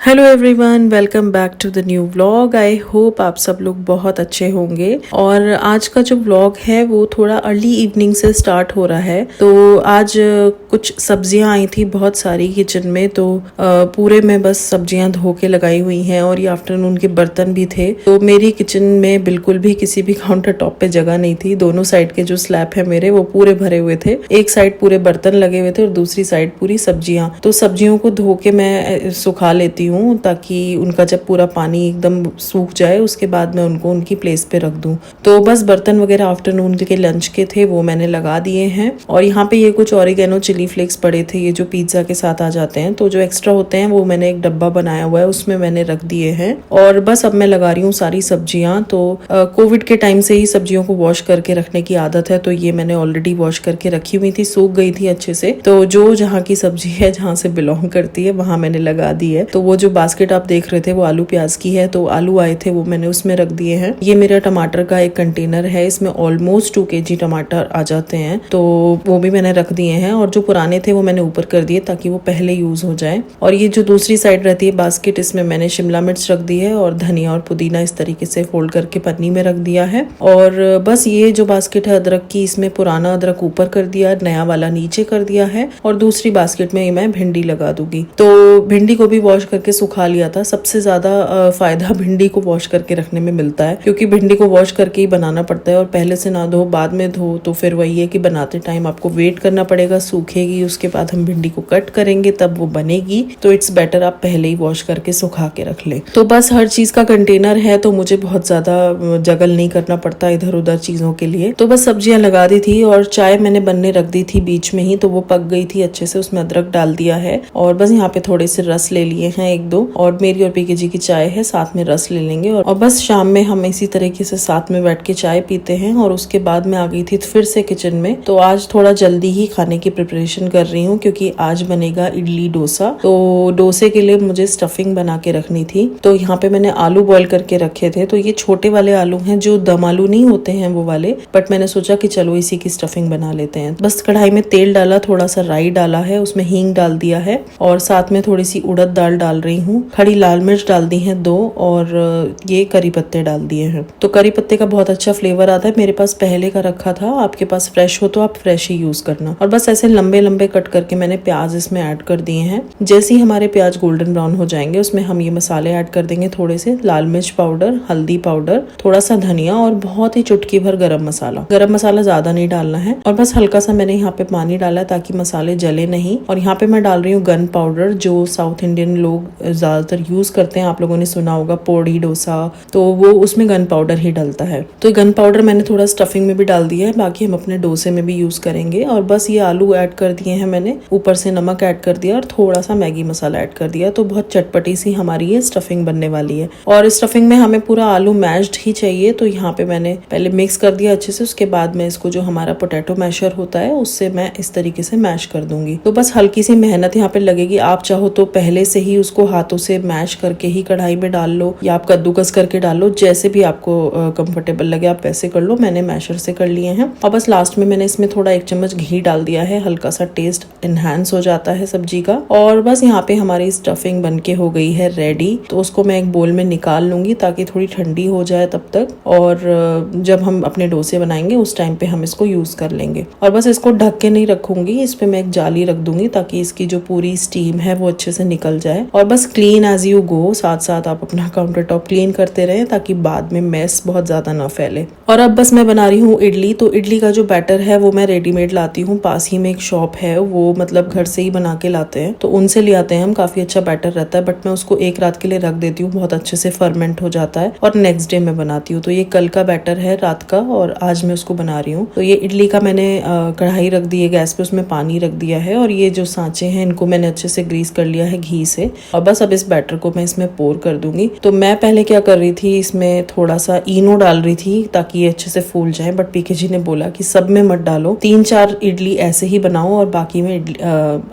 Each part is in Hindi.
Hello everyone, welcome back to the new vlog. I hope आप सब लोग बहुत अच्छे होंगे। और आज का जो व्लॉग है वो थोड़ा अर्ली इवनिंग से स्टार्ट हो रहा है। तो आज कुछ सब्जियां आई थी बहुत सारी किचन में, तो पूरे में बस सब्जियां धो के लगाई हुई हैं। और ये आफ्टरनून के बर्तन भी थे। तो मेरी किचन में बिल्कुल भी किसी भी काउंटर टॉप पे जगह नहीं थी। दोनों साइड के जो स्लैब है मेरे, वो पूरे भरे हुए थे। एक साइड पूरे बर्तन लगे हुए थे और दूसरी साइड पूरी सब्जियां। तो सब्जियों को धो के मैं सुखा लेती हूँ ताकि उनका जब पूरा पानी एकदम सूख जाए उसके बाद मैं उनको उनकी प्लेस पे रख दूं। तो बस बर्तन वगैरह आफ्टरनून के लंच के थे वो मैंने लगा दिए हैं। और यहाँ पे ये कुछ ऑरिगेनो चिली फ्लेक्स पड़े थे, ये जो पिज्जा के साथ आ जाते हैं। तो जो एक्स्ट्रा होते हैं वो मैंने एक डब्बा बनाया हुआ है, उसमें मैंने रख दिए हैं। और बस अब मैं लगा रही हूँ सारी सब्जियां। तो कोविड के टाइम से ही सब्जियों को वॉश करके रखने की आदत है। तो ये मैंने ऑलरेडी वॉश करके रखी हुई थी, सूख गई थी अच्छे से। तो जो जहाँ की सब्जी है, जहाँ से बिलोंग करती है, वहां मैंने लगा दी है। तो वो जो बास्केट आप देख रहे थे वो आलू प्याज की है। तो आलू आए थे वो मैंने उसमें रख दिए हैं। ये मेरा टमाटर का एक कंटेनर है, इसमें ऑलमोस्ट 2 kg टमाटर आ जाते हैं। तो वो भी मैंने रख दिए हैं। और जो पुराने थे वो मैंने ऊपर कर दिए ताकि वो पहले यूज हो जाए। और ये जो दूसरी साइड रहती है बास्केट, इसमें मैंने शिमला मिर्च रख दी है और धनिया और पुदीना इस तरीके से फोल्ड करके पन्नी में रख दिया है। और बस ये जो बास्केट है अदरक की, इसमें पुराना अदरक ऊपर कर दिया, नया वाला नीचे कर दिया है। और दूसरी बास्केट में मैं भिंडी लगा दूंगी। तो भिंडी को भी वॉश करके सुखा लिया था। सबसे ज्यादा फायदा भिंडी को वॉश करके रखने में मिलता है, क्योंकि भिंडी को वॉश करके ही बनाना पड़ता है। और पहले से ना धो बाद में धो तो फिर वही है कि बनाते टाइम आपको वेट करना पड़ेगा, सूखेगी, उसके बाद हम भिंडी को कट करेंगे तब वो बनेगी। तो इट्स बेटर आप पहले ही वॉश करके सुखा के रख ले। तो बस हर चीज का कंटेनर है, तो मुझे बहुत ज्यादा जगल नहीं करना पड़ता इधर उधर चीजों के लिए। तो बस सब्जियां लगा दी थी और चाय मैंने बनने रख दी थी बीच में ही, तो वो पक गई थी अच्छे से। उसमें अदरक डाल दिया है और बस यहाँ पे थोड़े से रस ले लिए हैं, 1-2। और मेरी और पीके जी की चाय है, साथ में रस ले लेंगे। और बस शाम में हम इसी तरीके से साथ में बैठ के चाय पीते हैं। और उसके बाद मैं आ गई थी फिर से किचन में। तो आज थोड़ा जल्दी ही खाने की प्रिपरेशन कर रही हूँ, क्योंकि आज बनेगा इडली डोसा। तो डोसे के लिए मुझे स्टफिंग बना के रखनी थी। तो यहाँ पे मैंने आलू बॉईल करके रखे थे। तो ये छोटे वाले आलू हैं, जो दम आलू नहीं होते हैं वो वाले, बट मैंने सोचा कि चलो इसी की स्टफिंग बना लेते हैं। बस कढ़ाई में तेल डाला, थोड़ा सा राई डाला है, उसमें हींग डाल दिया है और साथ में थोड़ी सी उड़द दाल डाल रही हूँ। खड़ी लाल मिर्च डाल दी है 2 और ये करी पत्ते डाल दिए हैं। तो करी पत्ते का बहुत अच्छा फ्लेवर आता है। मेरे पास पहले का रखा था, आपके पास फ्रेश हो तो आप फ्रेश ही यूज करना। और बस ऐसे लंबे लंबे कट करके मैंने प्याज इसमें ऐड कर दिए हैं। जैसे ही हमारे प्याज गोल्डन ब्राउन हो जाएंगे, उसमें हम ये मसाले ऐड कर देंगे। थोड़े से लाल मिर्च पाउडर, हल्दी पाउडर, थोड़ा सा धनिया और बहुत ही चुटकी भर गरम मसाला। गरम मसाला ज्यादा नहीं डालना है। और बस हल्का सा मैंने यहाँ पे पानी डाला है ताकि मसाले जले नहीं। और यहाँ पे मैं डाल रही हूँ गन पाउडर, जो साउथ इंडियन लोग ज्यादातर यूज करते हैं। आप लोगों ने सुना होगा पोड़ी डोसा, तो वो उसमें गन पाउडर ही डलता है। तो गन पाउडर मैंने थोड़ा स्टफिंग में भी डाल दिया है, बाकी हम अपने डोसे में भी यूज करेंगे। और बस ये आलू ऐड कर दिए हैं मैंने, ऊपर से नमक ऐड कर दिया और थोड़ा सा मैगी मसाला ऐड कर दिया। तो बहुत चटपटी सी हमारी ये स्टफिंग बनने वाली है। और स्टफिंग में हमें पूरा आलू मैश्ड ही चाहिए। तो यहाँ पे मैंने पहले मिक्स कर दिया अच्छे से। उसके बाद में इसको, जो हमारा पोटैटो मैशर होता है, उससे मैं इस तरीके से मैश कर दूंगी। तो बस हल्की सी मेहनत यहाँ पे लगेगी। आप चाहो तो पहले से ही उसको हाथों से मैश करके ही कढ़ाई में डाल लो, या आप कद्दूकस करके डाल लो, जैसे भी आपको कंफर्टेबल लगे आप वैसे कर लो। मैंने मैशर से कर लिए हैं। और बस लास्ट में मैंने इसमें थोड़ा 1 चम्मच घी डाल दिया है, हल्का सा टेस्ट एनहांस हो जाता है सब्जी का। और बस यहाँ पे हमारी स्टफिंग बनके हो गई है रेडी। तो उसको मैं एक बोल में निकाल लूंगी ताकि थोड़ी ठंडी हो जाए तब तक। और जब हम अपने डोसे बनाएंगे उस टाइम पे हम इसको यूज कर लेंगे। और बस इसको ढक के नहीं रखूंगी, इस पे मैं एक जाली रख दूंगी ताकि इसकी जो पूरी स्टीम है वो अच्छे से निकल जाए। और बस क्लीन एज यू गो, साथ साथ आप अपना काउंटर टॉप क्लीन करते रहें ताकि बाद में मेस बहुत ज्यादा ना फैले। और अब बस मैं बना रही हूँ इडली। तो इडली का जो बैटर है वो मैं रेडीमेड लाती हूँ। पास ही में एक शॉप है, वो मतलब घर से ही बना के लाते हैं, तो उनसे ले आते हैं हम। काफी अच्छा बैटर रहता है, बट मैं उसको 1 रात के लिए रख देती हूँ, बहुत अच्छे से फर्मेंट हो जाता है और नेक्स्ट डे मैं बनाती हूँ। तो ये कल का बैटर है रात का, और आज मैं उसको बना रही हूँ। तो ये इडली का मैंने कढ़ाई रख दी है गैस पे, उसमें पानी रख दिया है। और ये जो सांचे हैं इनको मैंने अच्छे से ग्रीस कर लिया है घी से। और बस अब इस बैटर को मैं इसमें पोर कर दूंगी। तो मैं पहले क्या कर रही थी, इसमें थोड़ा सा इनो डाल रही थी ताकि ये अच्छे से फूल जाए, बट पीके जी ने बोला कि सब में मत डालो, 3-4 इडली ऐसे ही बनाओ और बाकी में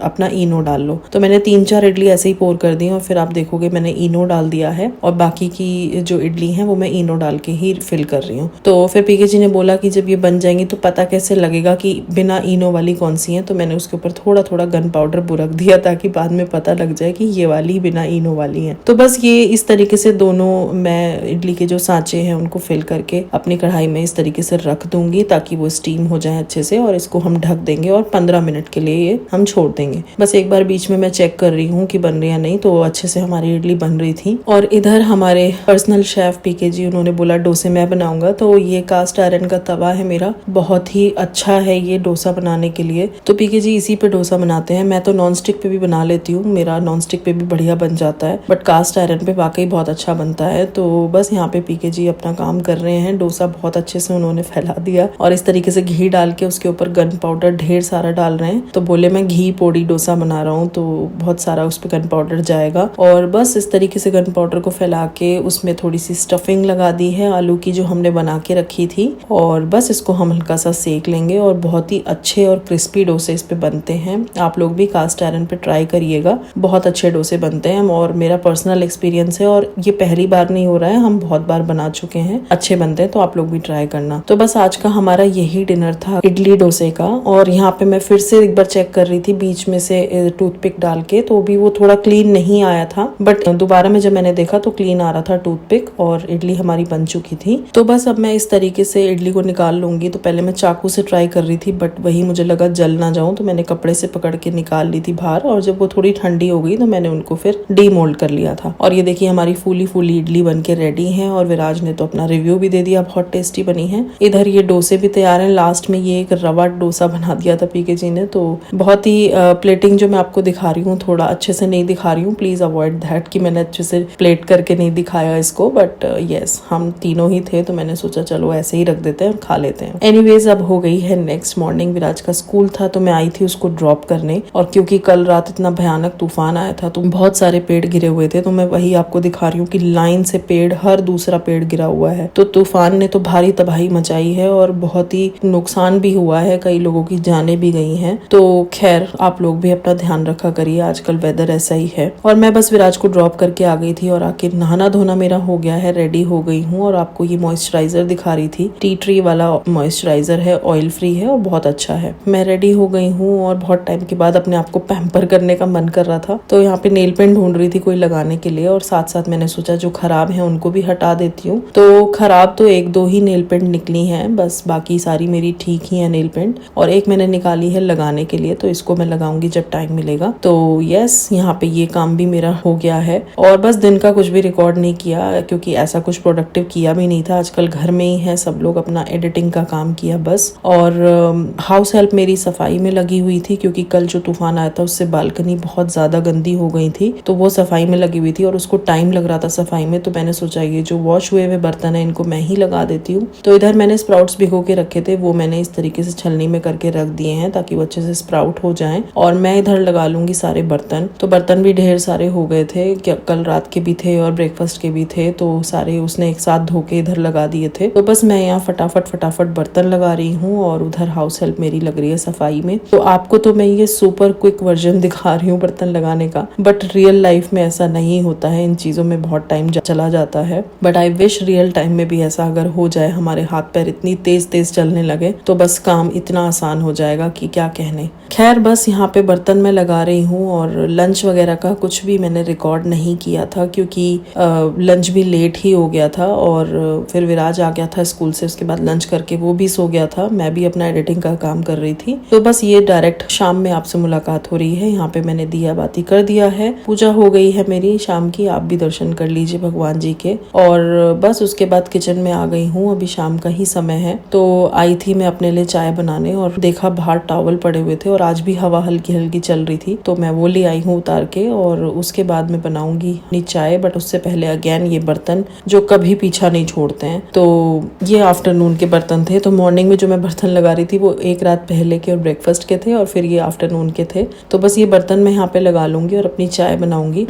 अपना इनो डाल लो। तो मैंने 3-4 इडली ऐसे ही पोर कर दी और फिर आप देखोगे मैंने इनो डाल दिया है। और बाकी की जो इडली है वो मैं इनो डाल के ही फिल कर रही हूँ। तो फिर पीके जी ने बोला कि जब ये बन जाएंगी तो पता कैसे लगेगा कि बिना इनो वाली कौन सी है। तो मैंने उसके ऊपर थोड़ा थोड़ा गन पाउडर बुरक दिया ताकि बाद में पता लग जाए कि ये वाली ही बिना इनो वाली हैं। तो बस ये इस तरीके से दोनों मैं इडली के जो सांचे हैं उनको फिल करके अपनी कढ़ाई में इस तरीके से रख दूंगी ताकि वो स्टीम हो जाए अच्छे से, और इसको हम ढक देंगे और 15 मिनट के लिए ये हम छोड़ देंगे। बस एक बार बीच में मैं चेक कर रही हूँ कि बन रही है नहीं, तो अच्छे से हमारी इडली बन रही थी। और इधर हमारे पर्सनल शेफ पीके जी, उन्होंने बोला डोसे मैं बनाऊंगा। तो ये कास्ट आयरन का तवा है मेरा, बहुत ही अच्छा है ये डोसा बनाने के लिए। तो पीके जी इसी पे डोसा बनाते हैं। मैं तो नॉन स्टिक पे भी बना लेती हूँ, मेरा नॉन स्टिक पे भी बढ़िया बन जाता है, बट कास्ट आयरन पे वाकई बहुत अच्छा बनता है। तो बस यहाँ पे पीके जी अपना काम कर रहे हैं। डोसा बहुत अच्छे से उन्होंने फैला दिया और इस तरीके से घी डाल के उसके ऊपर गन पाउडर ढेर सारा डाल रहे हैं। तो बोले मैं घी पोड़ी डोसा बना रहा हूँ, तो बहुत सारा उस पर गन पाउडर जाएगा। और बस इस तरीके से गन पाउडर को फैला के उसमें थोड़ी सी स्टफिंग लगा दी है आलू की जो हमने बना के रखी थी, और बस इसको हम हल्का सा सेक लेंगे और बहुत ही अच्छे और क्रिस्पी डोसे इस पे बनते हैं। आप लोग भी कास्ट आयरन पे ट्राई करिएगा, बहुत अच्छे डोसे बनते हैं और मेरा पर्सनल एक्सपीरियंस है, और ये पहली बार नहीं हो रहा है, हम बहुत बार बना चुके हैं, अच्छे बनते हैं। तो आप लोग भी ट्राई करना। तो बस आज का हमारा यही डिनर था इडली डोसे का। और यहाँ पे मैं फिर से एक बार चेक कर रही थी बीच में से टूथपिक डाल के, तो भी वो थोड़ा क्लीन नहीं आया था, बट दोबारा में जब मैंने देखा तो क्लीन आ रहा था टूथपिक, और इडली हमारी बन चुकी थी। तो बस अब मैं इस तरीके से इडली को निकाल लूंगी। तो पहले मैं चाकू से ट्राई कर रही थी, बट वही मुझे लगा जल ना जाऊं, तो मैंने कपड़े से पकड़ के निकाल ली थी बाहर, और जब वो थोड़ी ठंडी हो गई तो मैंने उनको फिर डीमोल्ड कर लिया था। और ये देखिए हमारी फूली फूली इडली बन के रेडी है, और विराज ने तो अपना रिव्यू भी दे दिया, बहुत टेस्टी बनी है। इधर ये डोसे भी तैयार हैं। लास्ट में ये एक रवा डोसा बना दिया था पीके जी ने। तो बहुत ही प्लेटिंग जो मैं आपको दिखा रही हूँ थोड़ा अच्छे से नहीं दिखा रही हूँ, प्लीज अवॉइड दैट कि मैंने अच्छे से प्लेट करके नहीं दिखाया इसको, बट यस हम तीनों ही थे तो मैंने सोचा चलो ऐसे ही रख देते हैं और खा लेते हैं। एनीवेज अब हो गई है नेक्स्ट मॉर्निंग, विराज का स्कूल था तो मैं आई थी उसको ड्रॉप करने, और क्योंकि कल रात इतना भयानक तूफान आया था तो बहुत सारे पेड़ गिरे हुए थे, तो मैं वही आपको दिखा रही हूँ कि लाइन से पेड़, हर दूसरा पेड़ गिरा हुआ है। तो तूफान ने तो भारी तबाही मचाई है और बहुत ही नुकसान भी हुआ है, कई लोगों की जानें भी गई हैं। तो खैर आप लोग भी अपना ध्यान रखा करिए, आजकल वेदर ऐसा ही है। और मैं बस विराज को ड्रॉप करके आ गई थी और आके नहाना धोना मेरा हो गया है, रेडी हो गई हूँ, और आपको ये मॉइस्चराइजर दिखा रही थी। टी ट्री वाला मॉइस्चराइजर है, ऑयल फ्री है और बहुत अच्छा है। मैं रेडी हो गई हूँ और बहुत टाइम के बाद अपने आप को पैम्पर करने का मन कर रहा था, तो यहाँ पे नेल पेंट ढूंढ रही थी कोई लगाने के लिए, और साथ साथ मैंने सोचा जो खराब है उनको भी हटा देती हूँ। तो खराब तो एक दो ही नेल पेंट निकली हैं बस, बाकी सारी मेरी ठीक ही है नेल पेंट, और एक मैंने निकाली है लगाने के लिए, तो इसको मैं लगाऊंगी जब टाइम मिलेगा। तो यस यहाँ पे ये काम भी मेरा हो गया है, और बस दिन का कुछ भी रिकॉर्ड नहीं किया क्योंकि ऐसा कुछ प्रोडक्टिव किया भी नहीं था। आजकल घर में ही है सब लोग, अपना एडिटिंग का काम किया बस। और हाउस हेल्प मेरी सफाई में लगी हुई थी क्योंकि कल जो तूफान आया था उससे बालकनी बहुत ज्यादा गंदी हो गई थी, तो वो सफाई में लगी हुई थी और उसको टाइम लग रहा था सफाई में। तो मैंने सोचा ये जो वॉश हुए हुए बर्तन है इनको मैं ही लगा देती हूँ। तो इधर मैंने स्प्राउट्स भिगो के रखे थे, वो मैंने इस तरीके से छलनी में करके रख दिए हैं ताकि वो अच्छे से स्प्राउट हो जाएं, और मैं इधर लगा लूंगी सारे बर्तन। तो बर्तन भी ढेर सारे हो गए थे, कल रात के भी थे और ब्रेकफास्ट के भी थे, तो सारे उसने एक साथ धो के इधर लगा दिए थे। तो बस मैं यहाँ फटाफट बर्तन लगा रही हूँ और उधर हाउस हेल्प मेरी लग रही है सफाई में। तो आपको तो मैं ये सुपर क्विक वर्जन दिखा रही हूँ बर्तन लगाने का, बट रियल लाइफ में ऐसा नहीं होता है, इन चीजों में बहुत टाइम चला जाता है। But I wish real time में भी ऐसा अगर हो जाए, हमारे हाथ पैर इतनी तेज तेज चलने लगे तो बस काम इतना आसान हो जाएगा कि क्या कहने। खैर बस यहाँ पे बर्तन मैं लगा रही हूँ, और लंच वगैरह का कुछ भी मैंने रिकॉर्ड नहीं किया था क्योंकि लंच भी लेट ही हो गया था, और फिर विराज आ गया था स्कूल से, उसके बाद लंच करके वो भी सो गया था, मैं भी अपना एडिटिंग का काम कर रही थी। तो बस ये डायरेक्ट शाम में आपसे मुलाकात हो रही है। यहाँ पे मैंने दिया बाती कर दिया है, पूजा हो गई है मेरी शाम की, आप भी दर्शन कर लीजिए भगवान जी के। और बस उसके बाद किचन में आ गई हूँ, अभी शाम का ही समय है। तो आई थी मैं अपने लिए चाय बनाने और देखा बाहर टॉवल पड़े हुए थे, और आज भी हवा हल्की हल्की चल रही थी, तो मैं वो ले आई हूँ उतार के, और उसके बाद मैं बनाऊंगी अपनी चाय। बट उससे पहले अगेन ये बर्तन जो कभी पीछा नहीं छोड़ते हैं, तो ये आफ्टरनून के बर्तन थे। तो मॉर्निंग में जो मैं बर्तन लगा रही थी वो एक रात पहले के और ब्रेकफास्ट के थे, और फिर ये आफ्टरनून के थे। तो बस ये बर्तन मैं यहाँ पे लगा लूंगी और अपनी चाय बनाऊंगी।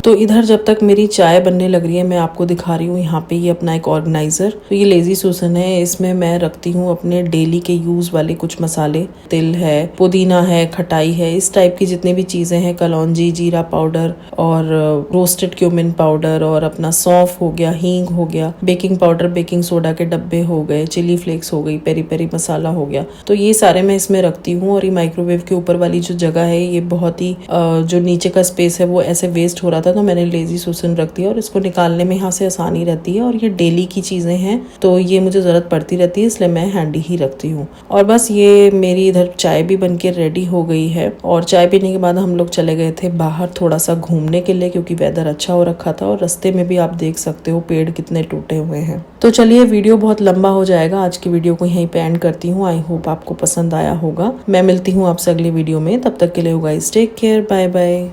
तो इधर जब तक मेरी चाय बनने लग रही है मैं आपको दिखा रही हूँ यहाँ पे ये अपना एक ऑर्गेनाइजर। तो ये लेजी सुसन है, इसमें मैं रखती हूँ अपने डेली के यूज वाले कुछ मसाले, तिल है, पुदीना है, खटाई है, इस टाइप की जितनी भी चीजें हैं, कलौंजी, जीरा पाउडर और रोस्टेड क्यूमिन पाउडर और अपना सौंफ हो गया, हींग हो गया, बेकिंग पाउडर, बेकिंग सोडा के डब्बे हो गए, चिली फ्लेक्स हो गई, पेरी पेरी मसाला हो गया। तो ये सारे मैं इसमें रखती हूँ। और ये माइक्रोवेव के ऊपर वाली जो जगह है ये बहुत ही जो नीचे का स्पेस है वो ऐसे वेस्ट हो रहा था, तो मैंने लेजी सुसन रख दिया और इसको निकालने में यहाँ से आसानी रहती है। और ये डेली की चीजें हैं तो ये मुझे जरूरत पड़ती रहती है, इसलिए मैं हैंडी ही रखती हूँ। और बस ये मेरी इधर चाय भी बनके रेडी हो गई है। और चाय पीने के बाद हम लोग चले गए थे बाहर थोड़ा सा घूमने के लिए, क्योंकि वेदर अच्छा हो रखा था और रास्ते में भी आप देख सकते हो पेड़ कितने टूटे हुए हैं। तो चलिए वीडियो बहुत लंबा हो जाएगा, आज की वीडियो को यहीं पे एंड करती हूँ। आई होप आपको पसंद आया होगा। मैं मिलती हूँ आपसे अगली वीडियो में, तब तक के लिए guys take care, bye bye.